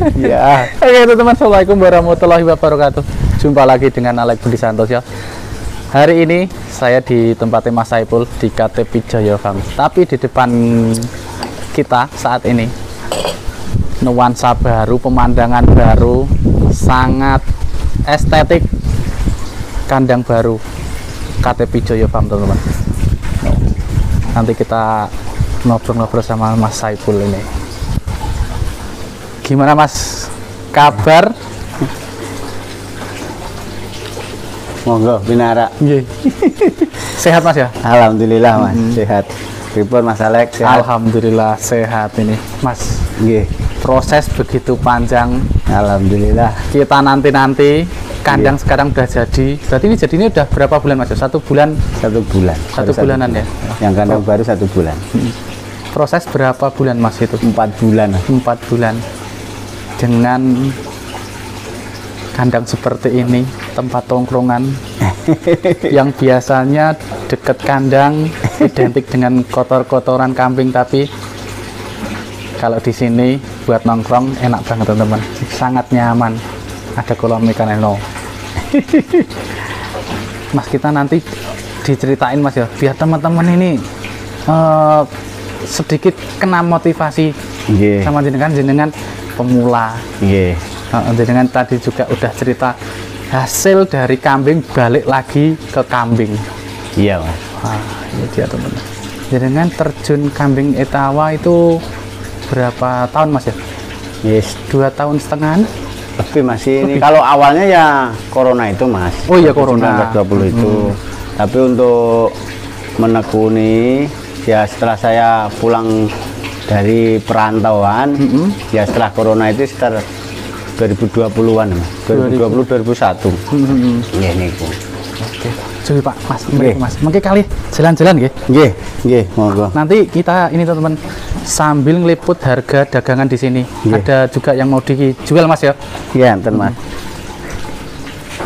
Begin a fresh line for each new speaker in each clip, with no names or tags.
Ya.
Oke teman-teman, assalamualaikum warahmatullahi wabarakatuh. Jumpa lagi dengan Alek Budi Santoso. Hari ini saya di tempatnya Mas Saipul di KTP Jaya Farm. Tapi di depan kita saat ini nuansa baru, pemandangan baru, sangat estetik, kandang baru KTP Jaya Farm teman-teman. Nanti kita ngobrol-ngobrol sama Mas Saipul ini. Gimana Mas? Kabar?
Monggo binara.
Sehat Mas ya?
Alhamdulillah Mas, sehat. Pripun Mas Alek sehat?
Alhamdulillah sehat ini Mas.
Nggih.
Proses begitu panjang.
Alhamdulillah.
Kita nanti kandang sekarang udah jadi. Berarti ini jadinya udah berapa bulan Mas? 1 bulan?
1 bulan.
Satu bulanan ya?
Yang kandang baru 1 bulan.
Proses berapa bulan Mas itu?
4 bulan.
4 bulan. Dengan kandang seperti ini, tempat tongkrongan yang biasanya dekat kandang identik dengan kotor-kotoran kambing, tapi kalau di sini buat nongkrong enak banget teman-teman, sangat nyaman. Ada kolam ikan eno. Mas, kita nanti diceritain Mas ya, biar teman-teman ini sedikit kena motivasi sama jenengan pemula. Jenengan tadi juga udah cerita hasil dari kambing balik lagi ke kambing.
Iya Mas.
Ini dia teman-teman. Jenengan terjun kambing etawa itu berapa tahun Mas ya?
Yes.
2,5 tahun.
Lebih masih ini. Kalau awalnya ya corona itu Mas.
Oh iya, corona
20 itu. Tapi untuk menekuni ya setelah saya pulang dari perantauan, ya setelah corona itu sekitar 2020-an Mas. 2020 2021. Nggih niku.
Oke. Coba Pak, Mas, Mas. Mungkin kali jalan-jalan nggih.
Nggih, monggo.
Nanti kita ini teman-teman sambil ngeliput harga dagangan di sini. Ada juga yang mau dijual Mas ya?
Iya, enten Mas.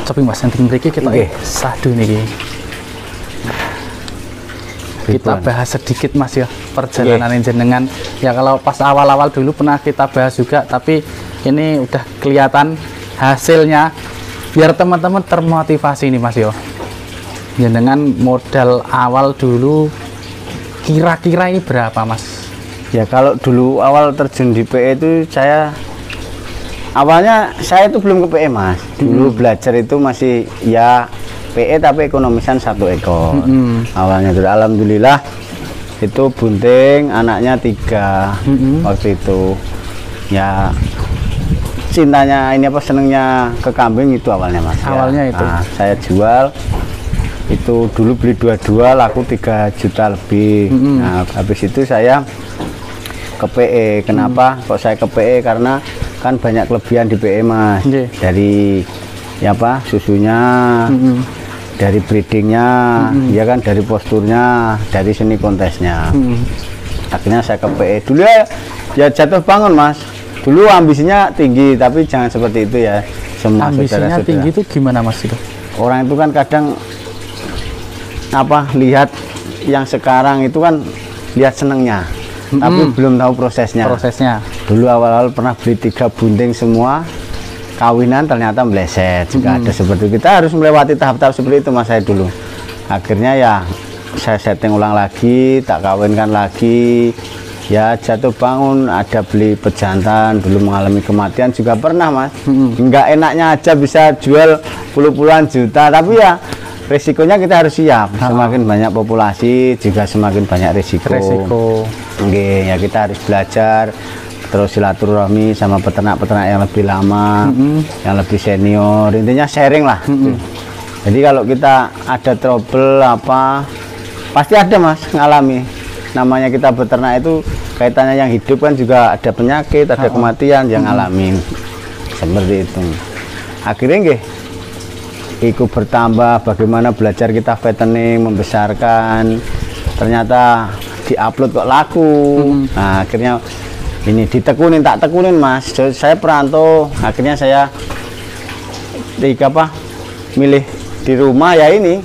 Coba Mas, nanti mriki kita sadu niki. Kita bahas sedikit Mas ya, perjalanan jenengan. Ya kalau pas awal-awal dulu pernah kita bahas juga, tapi ini udah kelihatan hasilnya. Biar teman-teman termotivasi nih Mas yo. Jenengan modal awal dulu kira-kira ini berapa Mas?
Ya kalau dulu awal terjun di PE itu awalnya saya itu belum ke PE Mas. Dulu belajar itu masih ya PE tapi ekonomisan 1 ekor. Awalnya dulu alhamdulillah itu bunting anaknya 3 waktu itu. Ya cintanya ini apa senengnya ke kambing itu awalnya Mas.
Awalnya itu.
Nah, saya jual itu dulu beli 22 laku 3 juta lebih. Nah habis itu saya ke PE. Kenapa kok saya ke PE? Karena kan banyak kelebihan di PE Mas. Dari ya apa susunya, dari breedingnya, ya kan dari posturnya, dari seni kontesnya. Akhirnya saya ke PE dulu ya jatuh bangun Mas. Dulu ambisinya tinggi, tapi jangan seperti itu ya. Semua
ambisinya tinggi itu gimana Mas itu?
Orang itu kan kadang apa lihat yang sekarang itu kan lihat senengnya, tapi belum tahu prosesnya. Dulu awal-awal pernah beli 3 bunting semua, kawinan ternyata meleset. Juga ada seperti itu. Kita harus melewati tahap-tahap seperti itu Mas saya dulu. Akhirnya ya saya setting ulang lagi, tak kawinkan lagi. Ya jatuh bangun, ada beli pejantan, dulu mengalami kematian juga pernah Mas. Enggak enaknya aja bisa jual puluhan juta, tapi ya resikonya kita harus siap. Semakin banyak populasi juga semakin banyak resiko. Nggih, ya kita harus belajar terus silaturahmi sama peternak-peternak yang lebih lama, yang lebih senior. Intinya sharing lah. Jadi kalau kita ada trouble apa pasti ada Mas ngalami. Namanya kita beternak itu kaitannya yang hidup kan juga ada penyakit, ada kematian yang ngalamin seperti itu. Akhirnya nggih ikut bertambah bagaimana belajar kita fattening, membesarkan. Ternyata diupload kok laku. Nah, akhirnya ini ditekunin tak tekunin Mas. Saya perantau, akhirnya saya milih di rumah ya ini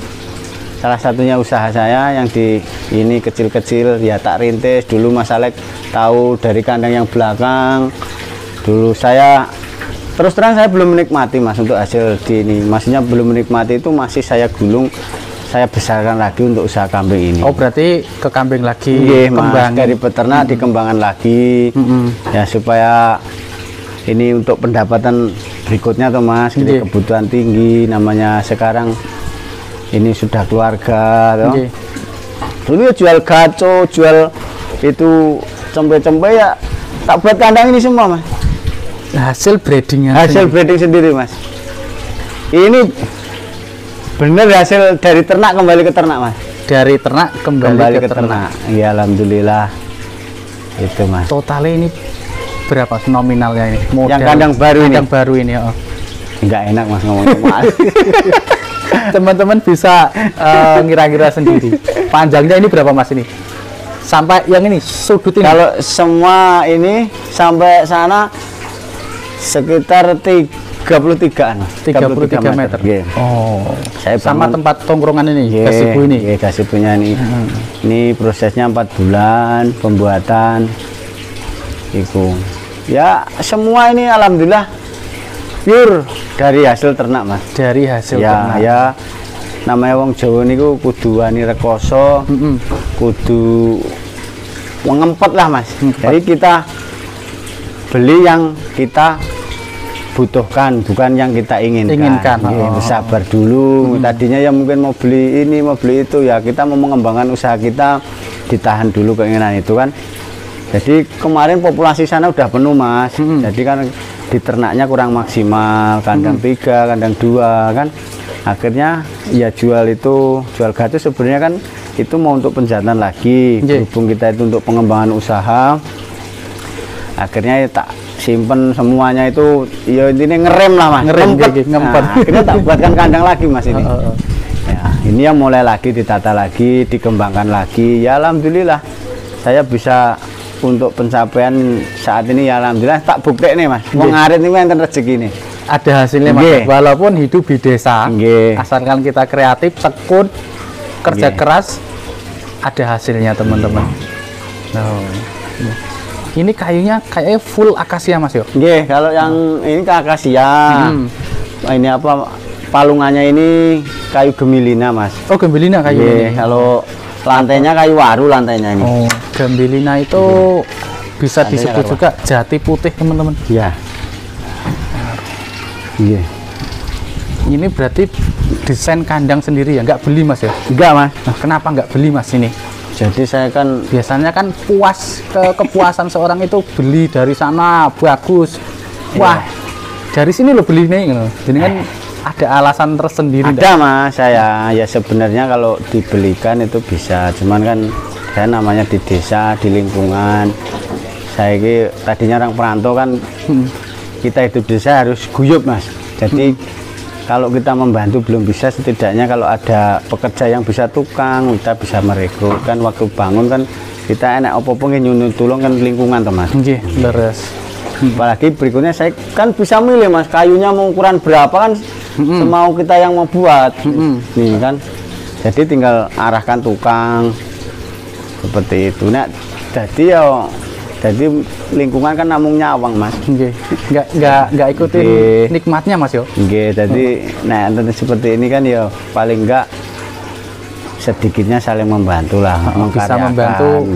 salah satunya usaha saya yang di ini kecil-kecil ya tak rintis dulu. Mas Alek tahu dari kandang yang belakang Dulu saya terus terang saya belum menikmati Mas untuk hasil di ini. Maksudnya belum menikmati itu masih saya gulung, saya besarkan lagi untuk usaha kambing ini.
Oh berarti ke kambing lagi,
Mas, dari peternak dikembangkan lagi, ya supaya ini untuk pendapatan berikutnya tuh Mas, jadi kebutuhan tinggi namanya sekarang ini sudah keluarga toh. Dulu ya jual gaco, jual itu cempe-cempe ya tak buat kandang ini semua Mas.
Hasil breedingnya,
hasil breeding sendiri Mas. Ini bener hasil dari ternak kembali ke ternak Mas.
Dari ternak kembali ke ternak.
Ya alhamdulillah itu Mas.
Totalnya ini berapa nominalnya ini?
Modal yang kandang baru ini.
Kandang baru ini. Oh.
Enggak enak Mas ngomongnya Mas.
Teman-teman bisa ngira-ngira sendiri. Panjangnya ini berapa Mas ini? Sampai yang ini sudut ini.
Kalau semua ini sampai sana sekitar 33-an.
33 meter.
Yeah.
Oh.
Saya
sama tempat tongkrongan ini, gazebo ini.
Iya, gazebonya ini. Ini prosesnya 4 bulan pembuatan. Itu. Ya, semua ini alhamdulillah pure dari hasil ternak, Mas.
Dari hasil
ternak. Ya, namanya wong Jawa niku kudu wani rekoso, kudu ngempet lah, Mas. Jadi kita beli yang kita butuhkan, bukan yang kita inginkan. Bersabar dulu. Tadinya ya mungkin mau beli ini, mau beli itu, ya kita mau mengembangkan usaha kita, ditahan dulu keinginan itu kan. Jadi kemarin populasi sana udah penuh Mas. Jadi kan di ternaknya kurang maksimal, kandang 3, kandang 2 kan. Akhirnya ya jual gato sebenarnya kan itu mau untuk penjantan lagi. Berhubung kita itu untuk pengembangan usaha. Akhirnya ya tak simpen semuanya itu, ya intinya ngerem lah Mas, ngempet. Nah, akhirnya tak buatkan kandang lagi Mas ini. Ya, ini yang mulai lagi ditata lagi, dikembangkan lagi. Ya alhamdulillah saya bisa untuk pencapaian saat ini ya alhamdulillah tak bukti nih Mas. Mau ngarit ini enten rezeki nih.
Ada hasilnya Mas. Walaupun hidup di desa, asalkan kita kreatif, tekun, kerja keras, ada hasilnya teman-teman. Ini kayunya kayaknya full akasia Mas yo.
Kalau yang ini ke akasia. Ini apa palungannya ini kayu gemilina Mas.
Oh gemilina kayu ini.
Kalau lantainya kayu waru lantainya ini.
Oh gemilina itu bisa disebut juga jati putih teman-teman.
Iya.
Ini berarti desain kandang sendiri ya, nggak beli Mas ya?
Enggak Mas.
Nah, kenapa nggak beli Mas ini?
Jadi saya kan
biasanya kan kepuasan seorang itu beli dari sana bagus. Wah, dari sini lo beli nih gitu. Jadi kan ada alasan tersendiri.
Ada Mas, saya ya sebenarnya kalau dibelikan itu bisa. Cuman kan saya namanya di desa, di lingkungan. Saya ini tadinya orang perantau kan kita hidup desa harus guyup Mas. Jadi kalau kita membantu belum bisa, setidaknya kalau ada pekerja yang bisa tukang, kita bisa merekrut kan. Waktu bangun kan kita enak opo-opo nyunyut tulung kan lingkungan teman.
Leres.
Apalagi berikutnya saya kan bisa milih Mas, kayunya mau ukuran berapa kan semau kita yang mau buat. Nih kan. Jadi tinggal arahkan tukang seperti itu. Nah, jadi lingkungan kan namung nyawang Mas.
Nggak ikutin nikmatnya Mas yo.
Jadi nah seperti ini kan ya paling enggak sedikitnya saling membantu lah,
bisa membantu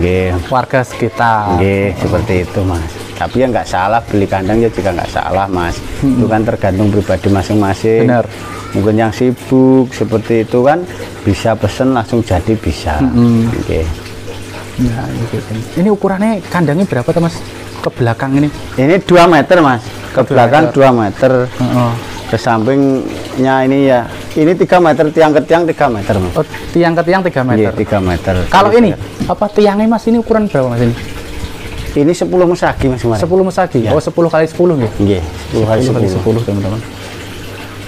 warga sekitar.
Seperti itu Mas. Tapi ya nggak salah beli kandang ya juga nggak salah Mas. Itu kan tergantung pribadi masing-masing.
Benar.
Mungkin yang sibuk seperti itu kan bisa pesen langsung jadi bisa.
Nah, ini ukurannya kandangnya berapa tuh Mas? Ke belakang ini?
Ini 2 meter Mas. Ke belakang 2 meter. Ke sampingnya ini ya. Ini 3 meter, tiang ke tiang 3 meter Mas.
Oh, tiang ke tiang 3 meter.
3 meter.
Kalau ini apa tiangnya Mas ini ukuran berapa Mas ini?
Ini 10 mesagi Mas.
10 mesagi. Oh, 10 kali 10 ya?
10 kali
10 teman-teman.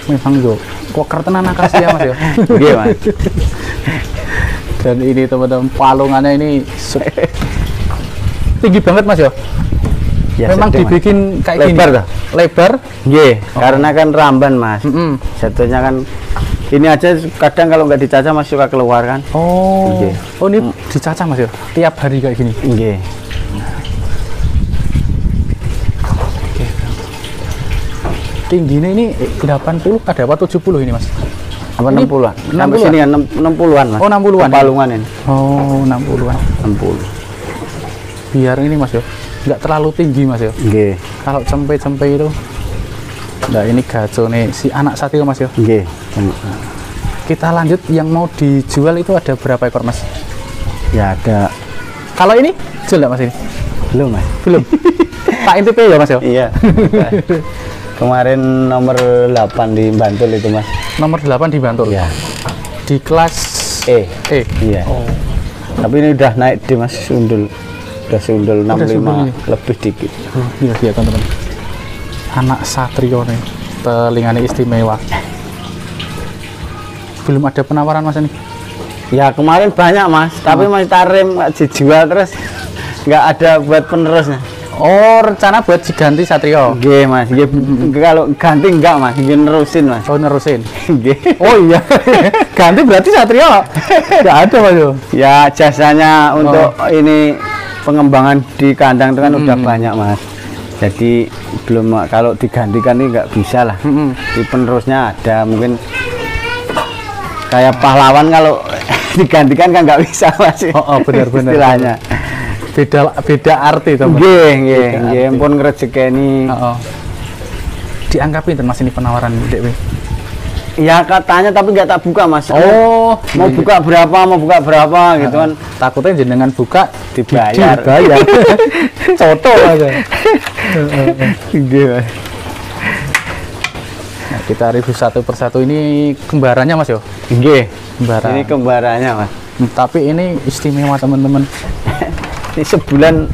Memang yo. Kok kertenan akasia Mas ya?
Mas.
Dan ini teman-teman palungannya ini tinggi banget Mas ya. Memang dibikin kayak
lebar
gini. Lebar?
Karena kan ramban Mas. Jatuhnya kan ini aja kadang kalau nggak dicaca Mas suka keluar kan.
Oh ini dicaca Mas ya. Tiap hari kayak gini. tingginya ini 80 ada apa 70 ini mas?
Apa 60-an?
60-an?
Sampai sini kan 60-an mas.
Oh 60-an?
Palungan ini.
Oh 60-an.
60.
Biar ini mas yo, nggak terlalu tinggi mas yo.
Nggih.
Kalau cempe-cempe itu, nah ini gaco nih si anak satrio mas yo.
Nggih.
Kita lanjut, yang mau dijual itu ada berapa ekor mas?
Ya ada.
Kalau ini jual nggak mas ini?
Belum mas.
Belum. Pak NTP ya mas yo?
Iya. Kemarin nomor 8 di Bantul itu mas.
Nomor 8 di Bantul.
Iya.
Di kelas
E. Iya.
Oh.
Tapi ini udah naik di mas sundul. Udah sundul 65 lebih dikit.
Iya iya teman-teman. Anak satrio nih, telinganya istimewa. Belum ada penawaran mas ini?
Ya kemarin banyak mas, tapi masih tarim nggak dijual terus nggak ada buat penerusnya.
Oh rencana buat diganti satrio?
Nggih mas, kalau ganti enggak mas, nerusin mas.
Oh nerusin?
Nggih.
Oh iya, ganti berarti satrio? Nggak ada mas yo?
Ya jasanya untuk ini pengembangan di kandang itu kan udah banyak mas. Jadi belum, kalau digantikan ini nggak bisa lah. Di penerusnya ada mungkin kayak pahlawan, kalau digantikan kan nggak bisa mas.
Oh benar-benar.
Istilahnya.
Beda arti teman.
Nggih, pun ngrejekeni.
Dianggap pinten mas ini penawaran Dek?
Ya katanya tapi nggak tak buka mas.
Oh,
mau buka berapa gitu kan.
Takutnya jenengan buka
dibayar.
Coto aja.
Nggih.
Nah, kita review satu persatu. Ini kembarannya mas yo?
Nggih.
Kembaran.
Ini kembarannya mas.
Tapi ini istimewa teman-teman.
Ini sebulan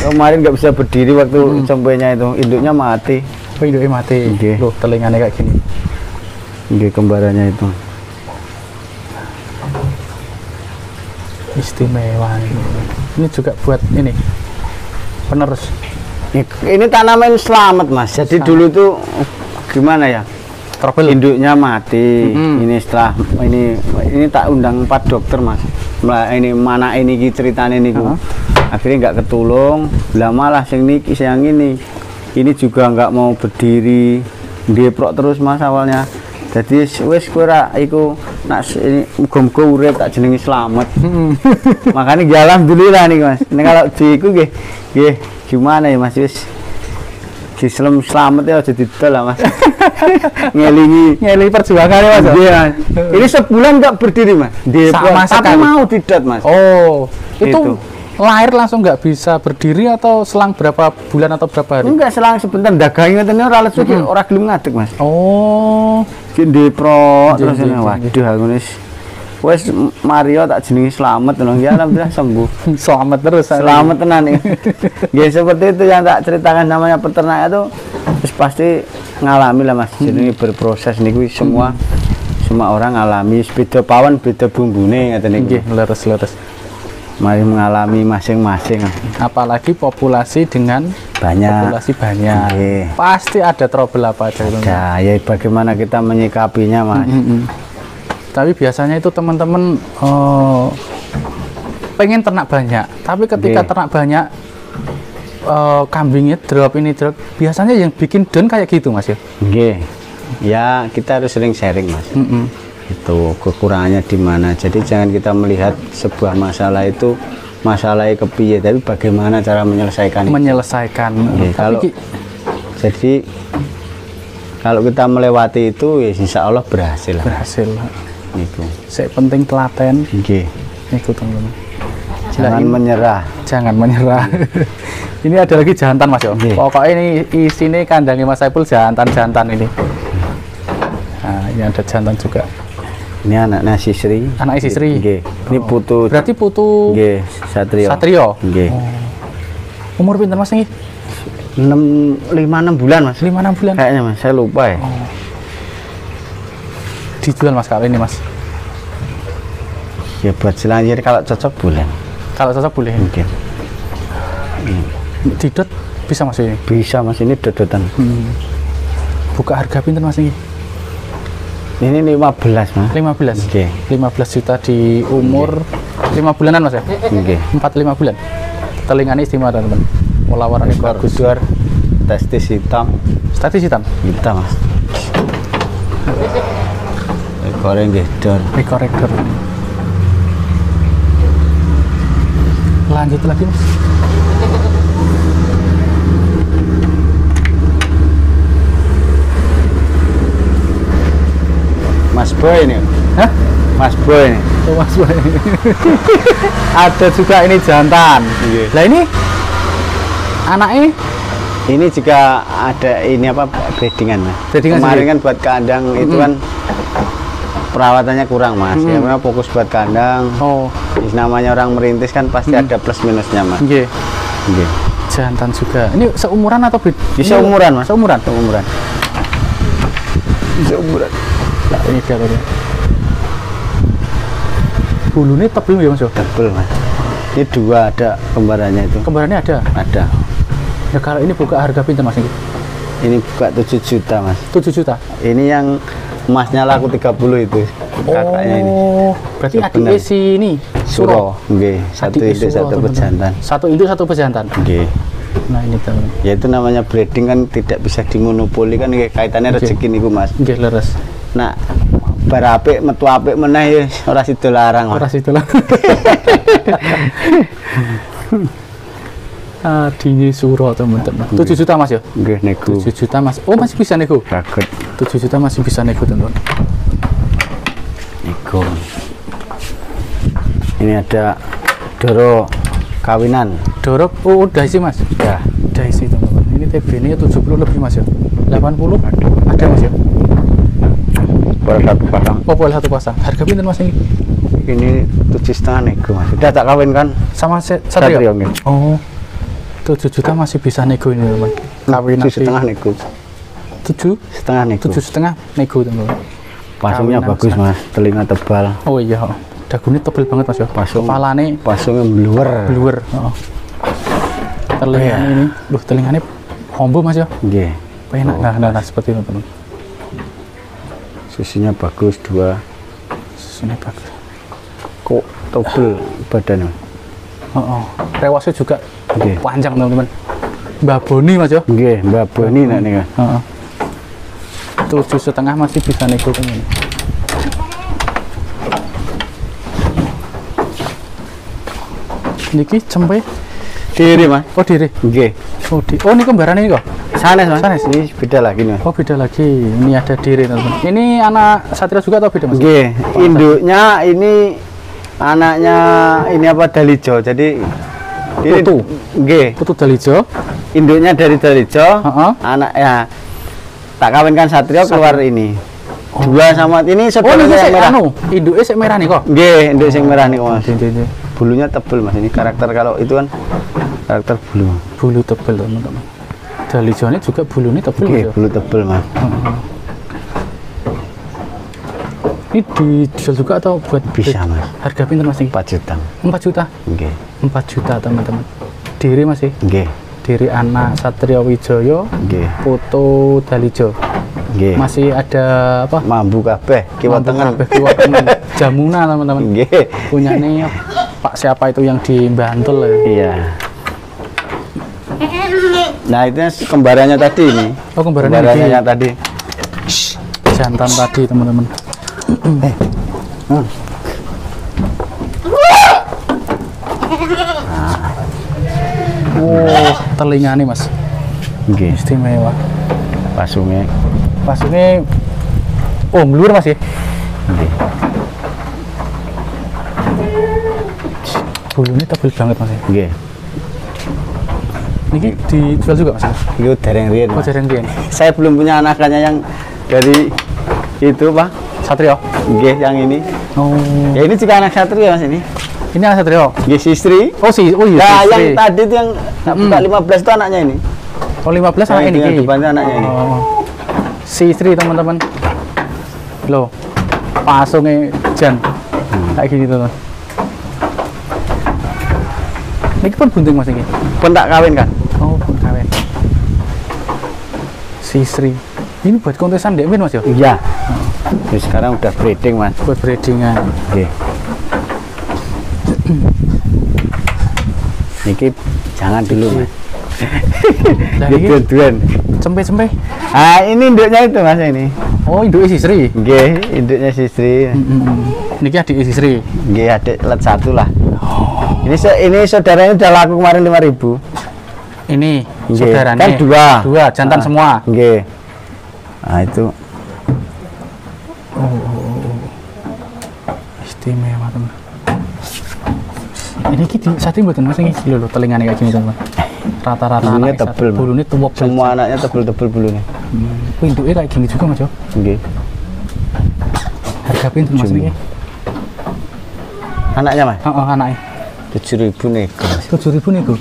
kemarin nggak bisa berdiri waktu cempenya itu, induknya mati.
Oh induknya mati. Loh telinganya kayak gini.
Nggih, kembarannya itu.
Istimewa ini. Ini juga buat ini penerus.
Ini tanaman selamat mas. Jadi dulu tuh gimana ya?
Trouble.
Induknya mati. Ini setelah ini tak undang 4 dokter mas. Ini mana ini ceritanya ini akhirnya nggak ketulung. Lah malah yang ini juga nggak mau berdiri, deprok terus mas awalnya. Jadi wes kira iku nak ini muga-muga urip tak jenengi selamat. Makanya ya alhamdulillah nih mas. Ini kalau diiku nggih gimana ya mas, wis selamat ya jadi didol lah mas. ngelingi
perjuangan ya mas.
Iya. Ini sebulan nggak berdiri mas.
Sama
tapi mau didat mas.
Oh itu lahir langsung nggak bisa berdiri atau selang berapa bulan atau berapa hari?
Enggak, selang sebentar dagangnya ngene ora lesu ora gelem ngadeg mas.
Oh
depro terus ini waduh aku wes Mario tak jenengi selamat loh ya, alhamdulillah sembuh.
Selamat terus.
Selamat tenan nih. Ya seperti itu yang tak ceritakan, namanya peternak itu pasti ngalami lah mas. Jadi berproses nih semua orang ngalami, beda pawan beda bumbune ngaten iki.
Leres.
Mari mengalami masing-masing.
Apalagi populasi dengan
banyak.
Pasti ada trouble apa aja.
Ya bagaimana kita menyikapinya mas.
Tapi biasanya itu teman-teman pengen ternak banyak, tapi ketika ternak banyak kambingnya drop, biasanya yang bikin down kayak gitu mas ya?
Ya kita harus sering sharing mas. Itu kekurangannya di mana. Jadi jangan kita melihat sebuah masalah itu masalahnya kepiye, tapi bagaimana cara menyelesaikan. Jadi kalau kita melewati itu ya insya Allah berhasil. Itu
saya penting telaten. Itu teman-teman. Jangan menyerah. Ini ada lagi jantan mas yo. Pokoknya ini isinya kandangnya Mas Saipul jantan ini. Nah ini ada jantan juga.
Ini anaknya Sisri. Ini putu.
Berarti putu. Satrio. Umur pinten mas ini?
5-6 bulan mas.
5-6 bulan.
Kayaknya mas, saya lupa ya.
Dijual mas kalau ini mas?
Ya buat selanjutnya kalau cocok boleh.
Kalau cocok boleh.
Mungkin.
Didot bisa mas ini?
Bisa mas, ini dodotan.
Buka harga pinten mas ini?
Ini 15 mas.
15. 15 juta di umur 5 bulanan mas ya? 4-5 bulan. Telinganya istimewa teman-teman. Mulawarannya bagus.
Testis hitam.
Statis hitam.
Hitam mas. Goreng gedor.
Korektor. Lanjut lagi mas.
Mas Boy ini.
Hah?
Mas Boy ini.
Oh, Mas Boy. Ada juga ini jantan. Lah ini anaknya
ini juga ada ini apa breedingan mas.
Breedingan
Kemarin
sendiri?
kan buat kandang itu kan perawatannya kurang mas. Ya memang fokus buat kandang.
Oh,
Namanya orang merintis kan pasti ada plus minusnya mas.
nggih.
Nggih.
Jantan juga. Ini seumuran atau beda?
Bisa umuran mas.
Seumuran.
Umuran. Bisa umuran.
Nah, ini dia tadi. Bulunya tebel ya mas?
Tebel mas. Ini dua ada kembarannya itu.
Kembarannya ada.
Ada.
Ya kalau ini buka harga pinter mas ini?
Ini buka 7 juta mas.
7 juta.
Ini yang emasnya laku 30 itu. Kakaknya ini.
Berarti
Bener.
adiknya si ini
Suro. Nggih. Satu
Adiknya
induk
Suro,
satu
teman-teman.
pejantan.
Satu induk satu pejantan.
Nggih.
Nah ini teman.
Ya itu namanya breeding kan tidak bisa dimonopoli kan kaitannya
Oke.
rezeki niku mas.
Nggih leres.
Nah bar apik metu apik meneh ya ora sida larang mas.
Ora situ lah. Adiknya Suro teman-teman. 7 juta mas ya?
Nggih nego.
7 juta mas. Oh masih bisa nego.
Saged
7 juta masih bisa nego teman-teman.
nego. Ini ada Doro kawinan.
Dorok, oh udah isi mas.
Ya.
Udah isi teman-teman. Ini TB-nya 70 lebih mas ya. 80 ada mas ya.
Per satu pasang.
Oh boleh satu pasang. Harga pinten mas ini?
Ini 7,5 nego mas. Sudah tak kawin kan?
Sama
Satrio,
Satrio.
nggih.
Oh 7 juta masih bisa nego ini teman. Kawin
7,5 nego.
7,5
nego.
7,5 nego teman.
Pasungnya
Kawinan
bagus mas. Telinga tebal.
Oh iya. Dagunya tebel banget mas ya.
Pasung.
Kepalanya
Pasungnya bluer.
bluer. Oh. Telinganya ini, loh telinganya hombo mas ya.
Nggih.
Enak. Nah seperti itu teman.
Susunya bagus dua.
Ini bagus.
Kok tebel badannya.
Oh. Rewasnya juga
Nggih.
panjang teman-teman. Mbak Boni mas ya.
Nggih, Mbak Boni nak nih kan.
7,5 masih bisa nego teman. Niki cempe
Diri mas.
oh diri.
Nggih.
Oh ini kembaran ini kok.
Sanes mas.
Sanes.
Ini beda lagi nih mas.
Oh beda lagi. Ini ada diri teman-teman. Ini anak Satria juga atau beda mas?
Nggih. Induknya ini anaknya ini apa Dalijo. Jadi ini
Putu.
Nggih.
Putu Dalijo.
Induknya dari Dalijo.
Heeh.
Anak ya tak kawinkan Satrio keluar ini. Dua sama ini
Oh
saudara
ini
yang
sik
merah.
anu, induknya sik merah nih kok.
Nggih, induk sing merah nih mas.
Ini
Bulunya tebel mas. Ini karakter kalau itu kan karakter bulu.
bulu tebel teman-teman. Dalijo ini juga bulunya tebel
Nggih,
mas ya.
bulu tebel mas.
Ini dijual juga atau buat
Bisa mas.
harga pinter mas ini?
4 juta.
4 juta.
Nggih.
4 juta teman-teman. Diri masih.
Nggih.
Diri anak Satrio Wijoyo,
Nggih.
Putu Dalijo.
Nggih.
Masih ada apa?
Mambu kabeh kiwa tengen.
Kiwa tengen. Jamuna teman-teman.
Nggih.
Punya nih Pak siapa itu yang di Bantul ya?
Iya. Nah, itu kembarannya tadi ini.
Oh kembarannya
Kembarannya
ini.
yang tadi.
Jantan tadi teman-teman. Oh telinga nih mas.
Nggih.
Istimewa.
Pasungnya.
Pasungnya oh blur mas ya?
Nggih.
Bulunya tebel banget mas ya?
Nggih.
Ini dijual juga mas?
Itu dereng riyen.
Oh
Mas.
jarang dia.
Saya belum punya anakannya yang dari itu, Pak.
Satrio.
Nggih, yang ini.
Oh
Ya ini juga anak Satria Mas ini.
ini anak Satrio.
Nggih, si istri.
Oh si oh iya.
Nah,
si
yang
istri.
tadi itu yang buka 15 itu anaknya ini.
Oh 15 anak
Yang
ini.
itu yang
Ki.
depannya anaknya ini.
Oh. Si istri teman-teman. Loh. Pasungnya Jan. Kayak gini teman. Ini pun bunting mas ini.
Pun tak kawin kan?
Oh pun kawin. Si istri. Ini buat kontesan Dek Min mas ya?
Iya. Terus sekarang udah breeding, Mas.
Buat breedingan.
Oke. Niki jangan dulu, Mas. Dua-duaan.
Cempe-cempe.
Ah, ini induknya itu Mas ini.
Oh, induk Sisri.
Nggih, induknya Sisri.
Niki adik Sisri.
Nggih, adik let satu lah. Oh. Ini saudaranya udah laku kemarin 5.000.
Ini
Nggih.
saudaranya.
Kan dua
jantan semua.
Nggih. Nah, itu.
Istimewa teman. Ini kita sate mboten Mas iki lho telingane kayak gini teman. Rata-rata
bulunya tebel.
Bulunya tuwek.
Semua anaknya tebel-tebel bulunya.
Induknya kayak gini juga Mas yo.
Nggih.
Harga pinten Mas iki?
Anaknya Mas?
Heeh, anaknya.
7.000 nego.
7.000 nego.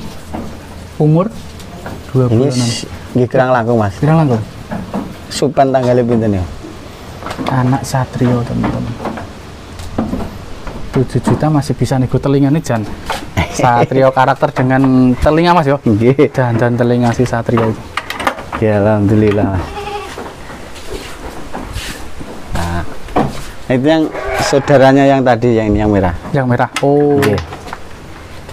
Umur 2 bulan.
Nggih kurang langkung Mas.
Pirang langkung?
Supan tanggalnya pinten ya?
Anak Satrio teman-teman. 7 juta masih bisa nego telinganya Jan. Satrio karakter dengan telinga Mas yo.
Nggih.
Dan telinga si Satrio itu.
Ya alhamdulillah Mas. Nah, itu yang saudaranya yang tadi yang ini yang merah.
Yang merah. Oh.
Nggih.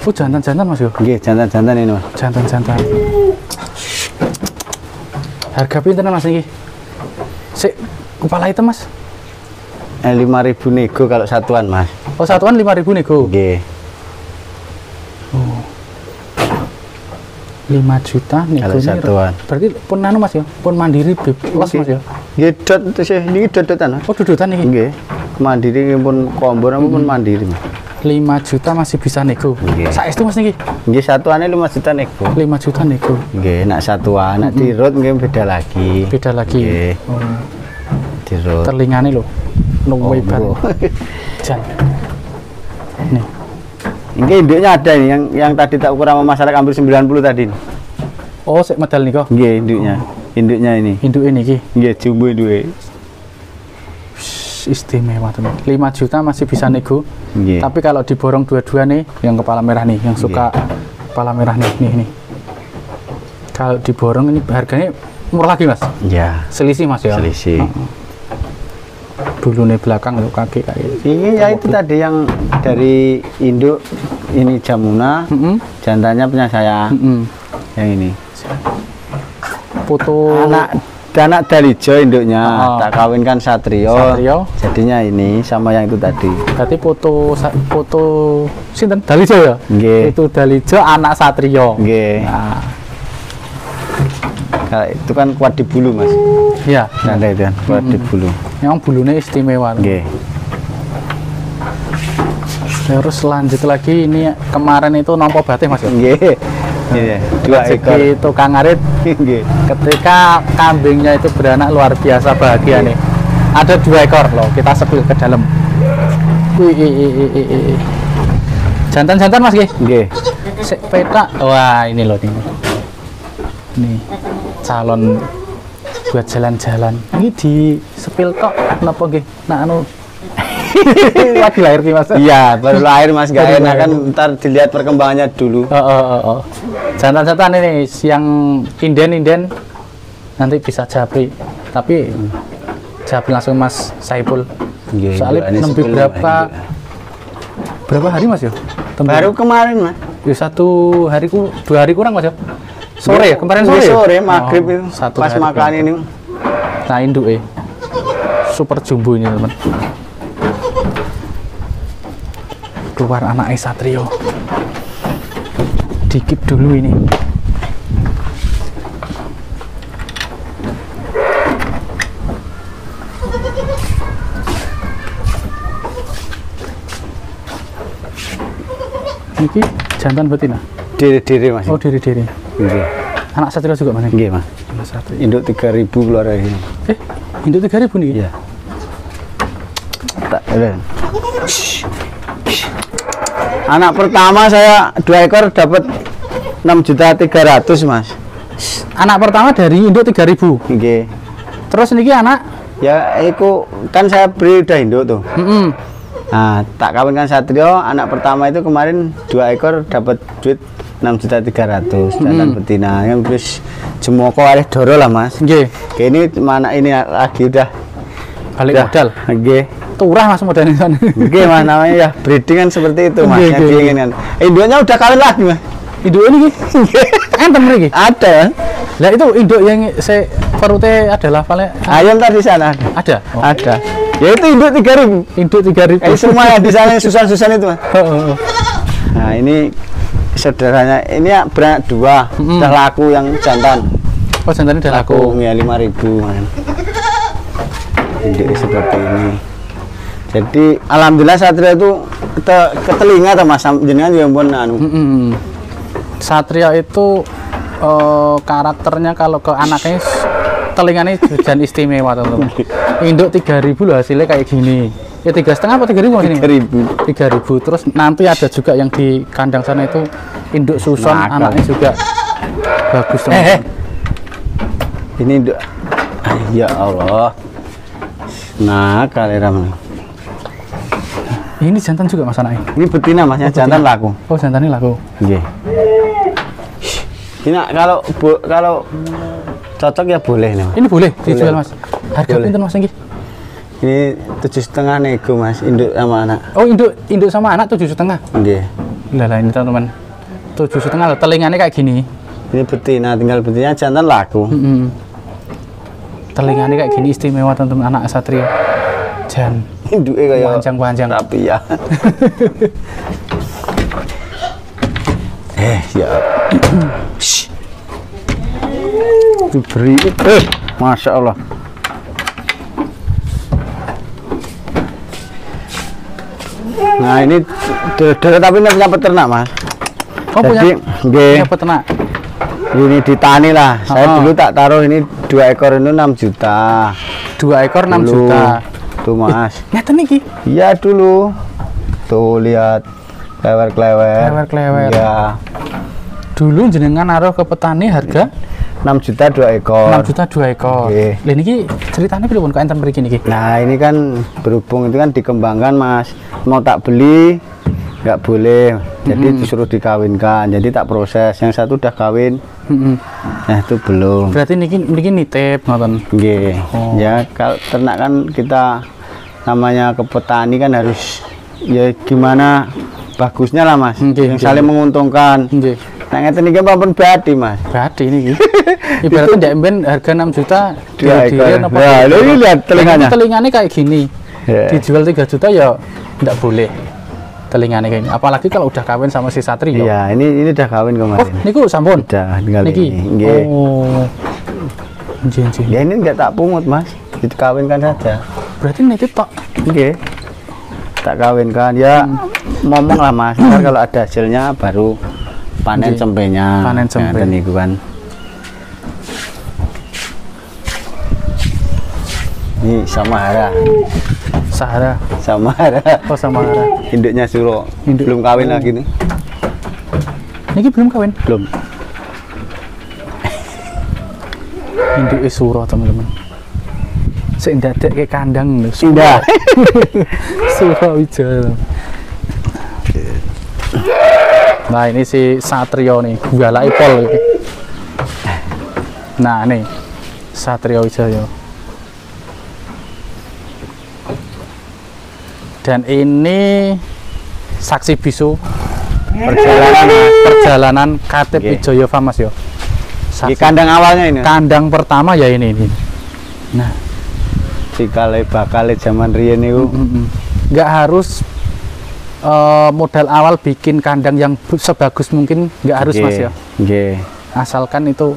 Oh, jantan-jantan Mas yo.
Nggih, jantan-jantan ini Mas.
Jantan-jantan. Harga pinten Mas iki? Sik kepala hitam Mas.
5.000 nego kalau satuan Mas.
Oh, satuan 5.000 nego.
Nggih.
Oh. 5 juta nego
Kalau satuan.
Berarti pun anu Mas ya, pun mandiri bebas Mas ya.
Nggih, dot terus niki dodotan Mas.
Oh, dudutan iki.
Nggih. Mandiri pun kombor pun mandiri Mas.
5 juta masih bisa nego.
Nggih.
Saestu Mas niki.
Nggih, satuannya 5 juta nego.
5 juta nego.
Nggih, nak satuan, nak dirut nggih beda lagi.
Beda lagi.
Nggih.
Oh.
Dirut.
Telingane lho. Luwe banget. Jan. Nih.
Ini induknya ada nih yang tadi tak ukur sama masyarakat hampir 90 tadi.
Oh, sik medal niko.
Nggih, induknya. Induknya ini.
Induk ini iki.
Nggih, jumbo induke.
Istimewa teman. 5 juta masih bisa nego.
Nggih.
Tapi kalau diborong dua-dua nih, yang kepala merah nih, yang suka kepala merah nih. Kalau diborong ini harganya murah lagi Mas.
Ya.
Selisih Mas ya.
Selisih.
Bulunya belakang untuk kaki kayak gitu.
Ini ya itu tadi yang dari induk ini Jamuna, jantannya punya saya. Yang ini.
Foto
anak Dalijo induknya, tak kawinkan Satrio. Jadinya ini sama yang itu tadi.
Berarti foto sinten Dalijo ya?
Nggih.
Itu Dalijo anak Satrio.
Nggih.
Nah.
Kalau itu kan kuat di bulu Mas.
Iya.
Ada itu kan kuat di bulu.
Yang bulunya istimewa.
Nggih.
Terus lanjut lagi ini kemarin itu nompo batik Mas ya?
Nggih. Iya. 2 ekor.
Tukang ngarit.
Nggih.
Ketika kambingnya itu beranak luar biasa bahagia nih. Ada 2 ekor loh, kita sepil ke dalam. Wih. Jantan-jantan Mas
Nggih.
Sik petak. Wah, ini loh ini. Nih. Calon buat jalan-jalan. Ini di sepil tok napa nggih? Nah anu lagi lahir sih Mas.
Iya, baru lahir Mas, gak enak kan ntar dilihat perkembangannya dulu.
Oh. Jantan-jantan ini yang inden nanti bisa japri. Tapi japri langsung Mas Saipul.
Nggih.
Soalnya nembe berapa hari Mas ya?
Baru kemarin Mas.
Ya 1 hari 2 hari kurang Mas ya. Sore ya, kemarin sore.
Sore maghrib itu.
Satu
Pas makan ini.
Nah, induk super jumbo ini teman. Keluar anak Satrio. Dikip dulu ini. Niki jantan betina.
Diri Mas.
Oh, diri.
Nggih.
Anak Satrio juga Mas.
Nggih Mas.
Anak Satrio.
Induk 3.000 keluar dari sini.
Induk 3.000 nih.
Iya. Tak ada. Anak pertama saya 2 ekor dapat 6.300.000 Mas.
Anak pertama dari induk 3.000.
Nggih.
Terus niki anak
Ya itu kan saya beri udah induk tuh. Nah, tak kawinkan Satrio, anak pertama itu kemarin 2 ekor dapat duit 6.300.000 jantan betina. Yang terus jemoko oleh doro lah Mas.
nggih.
Ini mana ini lagi udah
Balik modal.
Nggih.
Turah Mas modalnya sana.
Nggih Mas, namanya ya breeding kan seperti itu Mas. Yang diinginkan. Induknya udah kawin lagi Mas.
Induk ini ki. Enten mriki.
Ada.
Lah itu induk yang saya perutnya adalah paling
Ayam tadi sana ada.
ada. Oh.
Ada. Ya itu induk 3.000.
Induk 3.000.
Semua yang di sana yang susan-susan itu, Mas. Nah, ini saudaranya. Ini ya beranak 2. Sudah laku yang jantan.
Oh, jantan udah laku.
Ya 5.000, Mas. Induk seperti ini. Jadi alhamdulillah Satria itu ketelinga tuh Mas, jenengan ya pun anu.
Satria itu karakternya kalau ke anaknya telinganya dan istimewa teman-teman. Induk 3.000 loh hasilnya kayak gini. Ya 3,5 apa 3.000 Mas ini? 3.000. Terus nanti ada juga yang di kandang sana itu induk suson, anaknya juga bagus teman-teman.
Ini induk. Ya Allah. Nah, kaliram.
Ini jantan juga Mas anaknya.
Ini betina Mas, yang jantan laku.
Oh, jantannya laku.
Iya. Ini kalau cocok ya boleh nih Mas.
Ini boleh dijual Mas. Harga pinten Mas ini?
Ini 7,5 nego Mas, induk sama anak.
Oh, induk sama anak 7,5.
Iya.
Lah ini teman-teman. 7,5 telinganya kayak gini.
Ini betina, tinggal betina jantan laku.
Telinganya kayak gini istimewa teman-teman, anak Satria. Jan.
Induknya kayak
panjang-panjang.
Tapi ya. Ya. Diberi. Masya Allah. Nah ini tapi ini punya peternak Mas.
Oh,
jadi
punya peternak.
Ini ditani lah. Saya dulu tak taruh ini 2 ekor itu 6 juta.
2 ekor 6 juta.
Tuh Mas.
Nyata nih.
Iya dulu. Tuh lihat klewer-klewer.
Klewer-klewer.
Iya.
Dulu jenengan naruh ke petani harga
6 juta 2 ekor.
6 juta 2 ekor.
Oke.
Lah niki ceritanya pripun kok enten mriki niki?
Nah, ini kan berhubung itu kan dikembangkan, Mas. Mau tak beli nggak boleh. Jadi disuruh dikawinkan. Jadi tak proses. Yang satu udah kawin. Nah, itu belum.
Berarti niki nitip ngoten.
Nggih. Ya, kalau ternak kan kita namanya ke petani kan harus ya gimana bagusnya lah, Mas. Yang saling menguntungkan.
Nggih.
Nah, ngeten iki ampun badi, Mas.
Badi niki. Ibaratnya ndak emben harga 6 juta
diri apa. Nah, ini lihat telinganya.
Telinganya kayak gini. Dijual 3 juta ya ndak boleh. Telinganya kayak ini. Apalagi kalau udah kawin sama si Satrio.
Iya, ini udah kawin kemarin.
Oh, niku sampun.
Udah tinggal
niki.
Ini. Nggih.
Oh. Nggih.
Ya ini enggak tak pungut, Mas. Dikawinkan saja.
Berarti nitip tok.
Nggih. Tak kawinkan ya. Ngomong lah, Mas. Kalau ada hasilnya baru panen cempenya.
Panen cempe.
Ya, niku kan. Ini Samahara. Samahara.
Oh, Samahara.
Induknya Suro. Belum kawin lagi nih.
Niki belum kawin?
Belum.
Induk Suro, teman-teman. Sing dadak kayak kandang lho.
Indah.
Suro Wijaya. Nah, ini si Satrio nih, galak pol. Nah, nih Satrio Wijaya. Dan ini saksi bisu perjalanan KT Wijaya Farm Mas yo.
Di kandang awalnya ini.
Kandang pertama ya ini. Nah,
cikale bakale zaman riyen niku.
Nggak harus modal awal bikin kandang yang sebagus mungkin, nggak harus Mas ya. Asalkan itu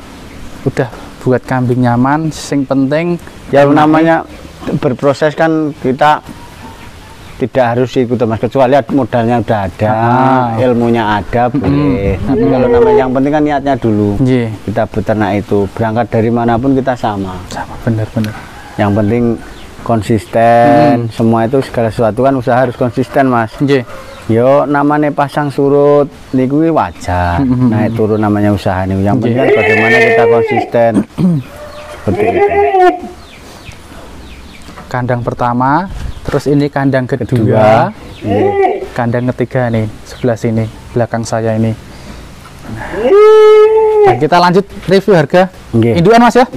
udah buat kambing nyaman, sing penting
ya namanya berproses kan kita tidak harus ikut Mas, kecuali modalnya udah ada, ilmunya ada boleh. Tapi kalau namanya yang penting kan niatnya dulu. Kita beternak itu berangkat dari manapun kita sama.
Bener-bener.
Yang penting konsisten. Semua itu segala sesuatu kan usaha harus konsisten Mas. Yo namanya pasang surut niku wajar. Naik turun namanya usaha nih. Yang penting kan bagaimana kita konsisten. Seperti itu.
Kandang pertama, terus ini kandang kedua. Kandang ketiga nih, sebelah sini, belakang saya ini. Dan kita lanjut review harga. Indukan Mas ya?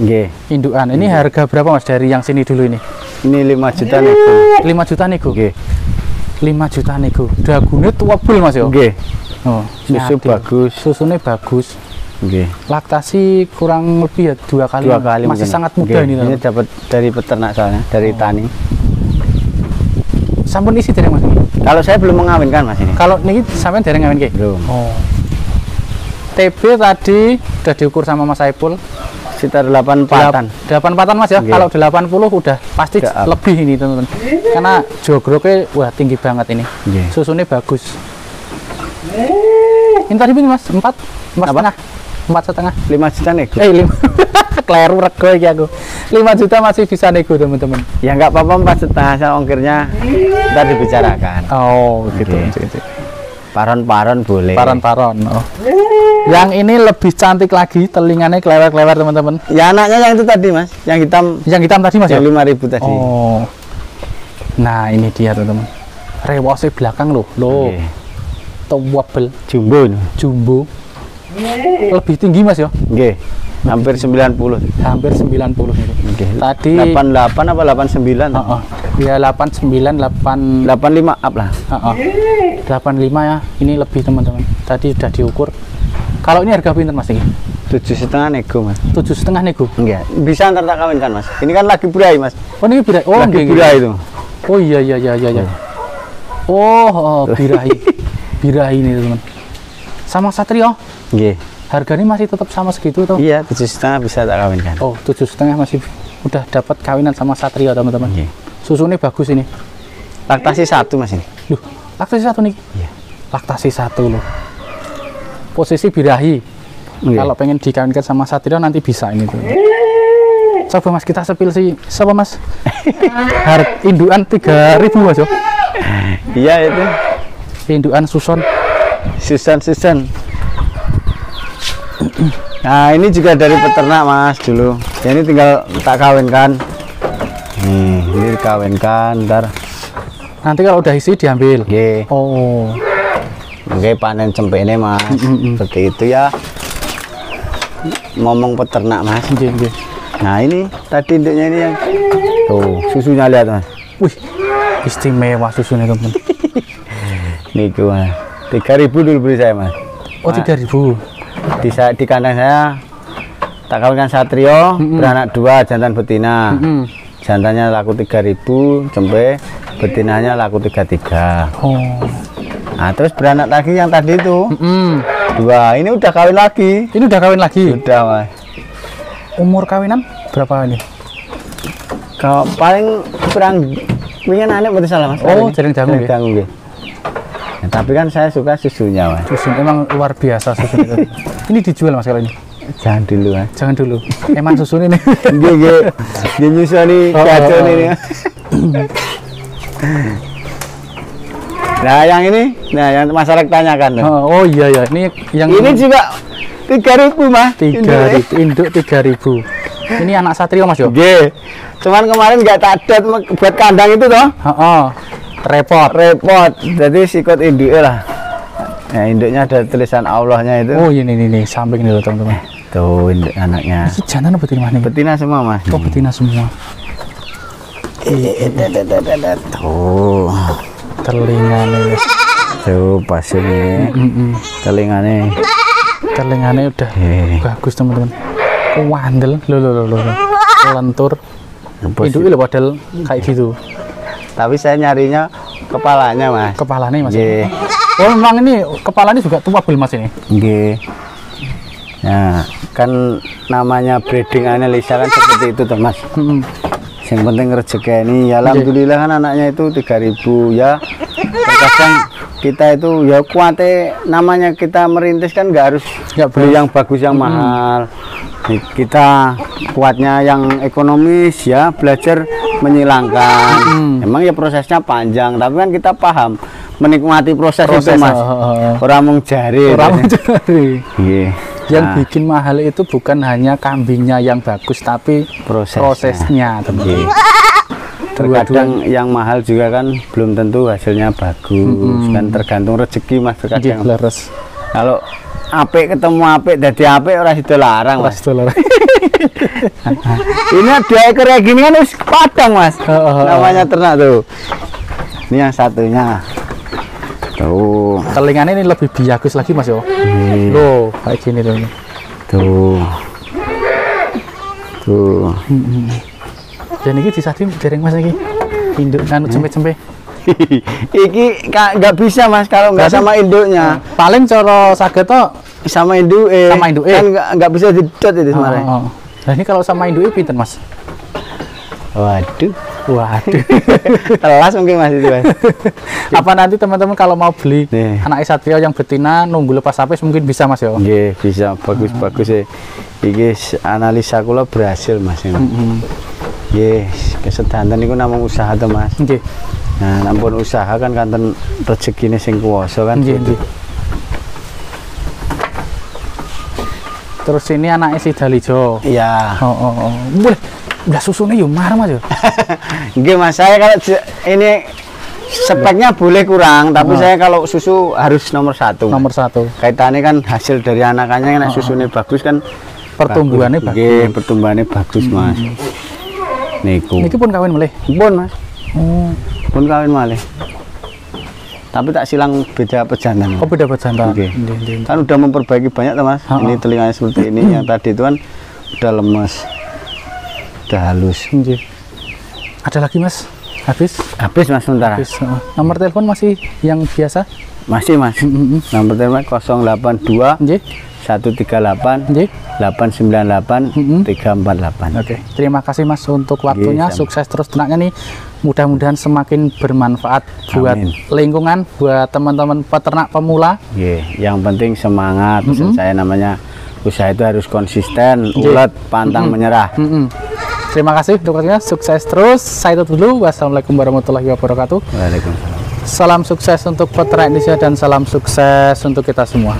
Indukan. Ini harga berapa Mas dari yang sini dulu ini?
Ini 5 juta nego.
5 juta nego. 5 juta nego. Dagunnya tua bul Mas ya? Oh,
susu bagus.
Susunya bagus.
Oke.
Laktasi kurang lebih ya 2 kali.
2 kali
masih
mungkin.
sangat muda ini.
Ini dapat dari peternak soalnya, dari tani.
Sampun isi dereng Mas.
Kalau saya belum mengawinkan Mas ini.
Kalau niki sampean dereng ngawin nggih?
Belum.
Oh. TB tadi udah diukur sama Mas Saipul
Sekitar 84-an.
84-an Mas ya.
Okay.
Kalau 80 udah pasti lebih ini teman-teman. Karena jogroknya wah tinggi banget ini.
Okay.
Susunya bagus. Ini tadi Mas 4 setengah. 4,5.
5 juta nego.
5. Kleru rego iki aku. 5 juta masih bisa nego teman-teman.
Ya nggak apa-apa 4,5 saya ongkirnya ntar dibicarakan.
Oh gitu.
Paron-paron boleh.
Paron-paron. Oh. Yang ini lebih cantik lagi, telinganya klewer-klewer teman-teman.
Ya anaknya yang itu tadi Mas, yang hitam.
Yang hitam tadi Mas
yang
ya?
5.000 tadi.
Oh. Nah ini dia teman-teman. Rewose belakang loh.
Okay.
Towabel.
Jumbo.
Lebih tinggi Mas ya?
Oke. Hampir 90.
Hampir 90 itu.
Okay.
Tadi
88 apa 89?
Ya 89,
85 up lah.
85 ya. Ini lebih teman-teman. Tadi sudah diukur. Kalau ini harga pinter Mas ini?
7,5 nego Mas.
7,5 nego?
Enggak. Bisa ntar tak kawinkan Mas. Ini kan lagi burai Mas.
Oh ini burai. Oh
lagi burai itu.
Oh iya. Oh birahi. Birahi ini teman. Sama Satrio.
Nggih.
Harganya masih tetap sama segitu tuh?
Iya, 7,5 bisa tak kawinkan.
Oh, 7,5 masih udah dapat kawinan sama Satrio teman-teman. Susunya bagus ini.
Laktasi 1 Mas ini.
Loh, laktasi 1 nih?
Iya.
Laktasi 1 loh. Posisi birahi. Kalau pengen dikawinkan sama Satrio nanti bisa ini tuh. Coba Mas kita sepil sih. Siapa Mas? Induan 3.000 Mas yo.
Iya itu.
Induan Susan.
Nah ini juga dari peternak Mas dulu. Ya, ini tinggal tak kawinkan. Ini dikawinkan ntar.
Nanti kalau udah isi diambil.
Oke.
Oh.
Oke panen cempene Mas. Seperti itu ya. Ngomong peternak Mas. Nah ini tadi induknya ini yang tuh susunya lihat Mas.
Wih istimewa susunya teman.
Niku Mas. 3.000 dulu beli saya Mas.
Oh 3.000.
Di kandang saya tak kawinkan Satrio, beranak 2 jantan betina. Jantannya laku 3.000, cempe betinanya laku 33.
Oh.
Nah terus beranak lagi yang tadi itu 2, ini udah kawin lagi.
Ini udah kawin lagi?
Sudah Mas.
Umur kawinan berapa ini?
Kalau paling kurang pengen anak betul salah Mas.
Oh jaring jagung
ya. Nah, tapi kan saya suka susunya Mas.
Susu emang luar biasa susunya. Ini dijual Mas kalau ini?
Jangan dulu Mas.
Jangan dulu. Emang susunya nih.
Dia nyusoni kacau ini. Nah yang ini, nah yang masyarakat tanyakan tuh.
Oh iya ya, ini yang
ini juga 3.000 Mas.
3.000, induk 3.000. Ini anak Satrio Mas yo.
Nggih. Cuman kemarin nggak tak ada buat kandang itu toh. Repot. Jadi sikut induknya lah. Nah, induknya ada tulisan Allahnya itu.
Oh ini samping ini loh teman-teman.
Tuh induk anaknya.
Ini jantan apa betina nih?
Betina semua Mas.
Oh betina semua.
Tuh.
Telingane.
Tuh pas ini.
Telingane udah bagus teman-teman. Wandel loh. Lentur. Induknya loh padahal kayak gitu.
Tapi saya nyarinya kepalanya Mas.
Kepalanya Mas.
Nggih.
Oh memang ini kepalanya juga tuabel Mas ini.
Nggih. Nah, kan namanya breeding analisa kan seperti itu toh Mas. Yang penting rezeki ini ya alhamdulillah kan anaknya itu 3.000 ya. Terkadang kita itu ya kuatnya namanya kita merintis kan nggak harus beli yang bagus yang mahal. Kita kuatnya yang ekonomis ya, belajar menyilangkan. Emang ya prosesnya panjang, tapi kan kita paham menikmati proses itu Mas. Orang mau jari.
Yang bikin mahal itu bukan hanya kambingnya yang bagus, tapi prosesnya.
Terkadang yang mahal juga kan belum tentu hasilnya bagus. Kan tergantung rezeki Mas terkadang. Kalau apik ketemu apik dadi apik ora sido larang Mas. Ini ada ekor kayak gini kan wis padang Mas. Namanya ternak tuh. Ini yang satunya. Tuh.
Telinganya ini lebih bagus lagi Mas yo. Loh, kayak gini loh ini.
Tuh. Tuh.
Dan ini disadin dereng Mas iki. Induk nganu cempe-cempe.
Iki nggak bisa Mas kalau nggak sama induknya.
Paling cara saged to
Sama induke.
Sama induke.
Kan nggak bisa didot itu sebenarnya.
Nah ini kalau sama induke pinten Mas?
Waduh.
Waduh.
Telas mungkin Mas itu Mas.
Apa nanti teman-teman kalau mau beli
Nih.
anak Satrio yang betina nunggu lepas sapis mungkin bisa Mas ya?
Nggih, bisa bagus-bagus ya. Iki analisa kula berhasil Mas. Nggih, kesedanten niku namung usaha to Mas.
Nggih.
Nah, nampun usaha kan kanten rezekine sing kuwasa kan.
Nggih, nggih. Terus ini anaknya si Dalijo.
Iya.
Boleh. Enggak susunya yuk marah Mas ya.
Nggih Mas, saya kalau ini speknya boleh kurang, tapi saya kalau susu harus nomor 1.
Nomor 1.
Kaitannya kan hasil dari anakannya kan susunya bagus kan.
Pertumbuhannya bagus.
Nggih, pertumbuhannya bagus Mas. Niku.
Niki pun kawin meleh.
Pun Mas. Pun kawin malih. Tapi tak silang beda pejantan.
Oh beda pejantan.
Okay. Kan udah memperbaiki banyak tuh Mas. Ini telinganya seperti ini, yang tadi itu kan udah lemes, udah halus.
Ada lagi Mas? Habis?
Habis Mas sementara.
Habis. Nomor telepon masih yang biasa?
Masih Mas. Nomor telepon 082 138 898 348.
Oke, terima kasih Mas untuk waktunya. Sukses terus ternaknya nih. Mudah-mudahan semakin bermanfaat buat lingkungan, buat teman-teman peternak pemula.
Yang penting semangat. Saya namanya usaha itu harus konsisten, ulet, pantang menyerah.
Terima kasih untuk waktunya. Sukses terus. Saya tutup dulu. Wassalamualaikum warahmatullahi wabarakatuh.
Waalaikumsalam.
Salam sukses untuk peternak Indonesia dan salam sukses untuk kita semua.